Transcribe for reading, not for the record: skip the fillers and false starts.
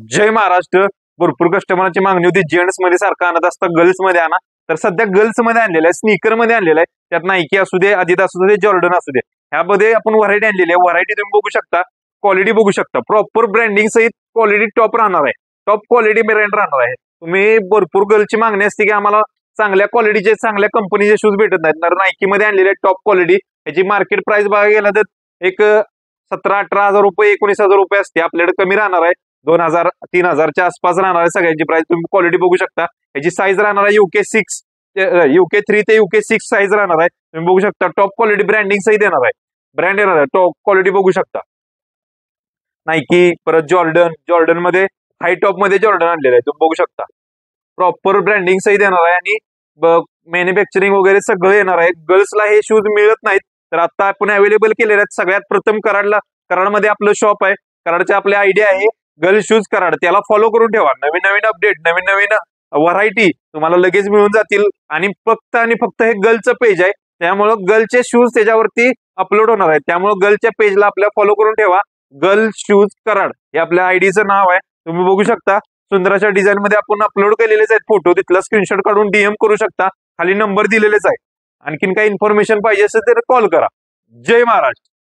जय महाराष्ट्र. भरपूर कस्टमरची मागणी होती जेंट्स मध्ये सारखं आणत असतं गर्ल्स मध्ये आणा, तर सध्या गर्ल्स मध्ये आणलेलं आहे, स्नीकर मध्ये आणलेलं आहे. त्यात नाईकी असू दे, adidas असू दे, जॉर्डन असू दे, ह्यामध्ये आपण व्हरायटी आणलेली आहे. व्हरायटी तुम्ही बघू शकता, क्वालिटी बघू शकता, प्रॉपर ब्रँडिंग सहित क्वालिटी टॉप राहणार आहे, टॉप क्वालिटी ब्रँड राहणार आहे. तुम्ही भरपूर गर्लची मागणी असते की आम्हाला चांगल्या क्वालिटीचे चांगल्या कंपनीचे शूज भेटत नाहीत, तर नाईकी मध्ये आणलेले टॉप क्वालिटी. याची मार्केट प्राइस बघायला गेला तर एक 17-18 हजार रुपये, 19,000 रुपये असते. आपल्याकडे कमी राहणार आहे, 2,000-3,000च्या आसपास राहणार आहे सगळ्यांची प्राइस. तुम्ही क्वालिटी बघू शकता. याची साईज राहणार आहे UK6 UK3 ते UK6 साईज राहणार आहे. तुम्ही बघू शकता टॉप क्वालिटी ब्रँडिंग सहित येणार आहे, ब्रँड येणार आहे, टॉप क्वालिटी बघू शकता. नाईकी, परत जॉर्डन मध्ये हाय टॉप मध्ये जॉर्डन आणलेलं आहे, तुम्ही बघू शकता. प्रॉपर ब्रँडिंग सहित येणार आहे आणि मॅन्युफॅक्चरिंग वगैरे सगळं येणार आहे. गर्ल्सला हे शूज मिळत नाहीत, तर आता आपण अवेलेबल केलेले आहेत. सगळ्यात प्रथम कराडमध्ये आपलं शॉप आहे. कराडचे आपले आयडिया आहे गर्ल शूज कराड, त्याला फॉलो करून ठेवा. नवीन नवीन अपडेट, नवीन नवीन व्हरायटी तुम्हाला लगेच मिळून जातील. आणि फक्त हे गर्लचं पेज आहे, त्यामुळं गर्लचे शूज त्याच्यावरती अपलोड होणार आहेत. त्यामुळे गर्लच्या पेजला आपल्या फॉलो करून ठेवा. गर्ल शूज कराड हे आपल्या आयडीचं नाव आहे. तुम्ही बघू शकता सुंदर डिझाईन मध्ये आपण अपलोड केलेलेच आहेत फोटो, तिथला स्क्रीनशॉट काढून DM करू शकता. खाली नंबर दिलेलेच आहे. आणखीन काही इन्फॉर्मेशन पाहिजे असेल तर कॉल करा. जय महाराष्ट्र.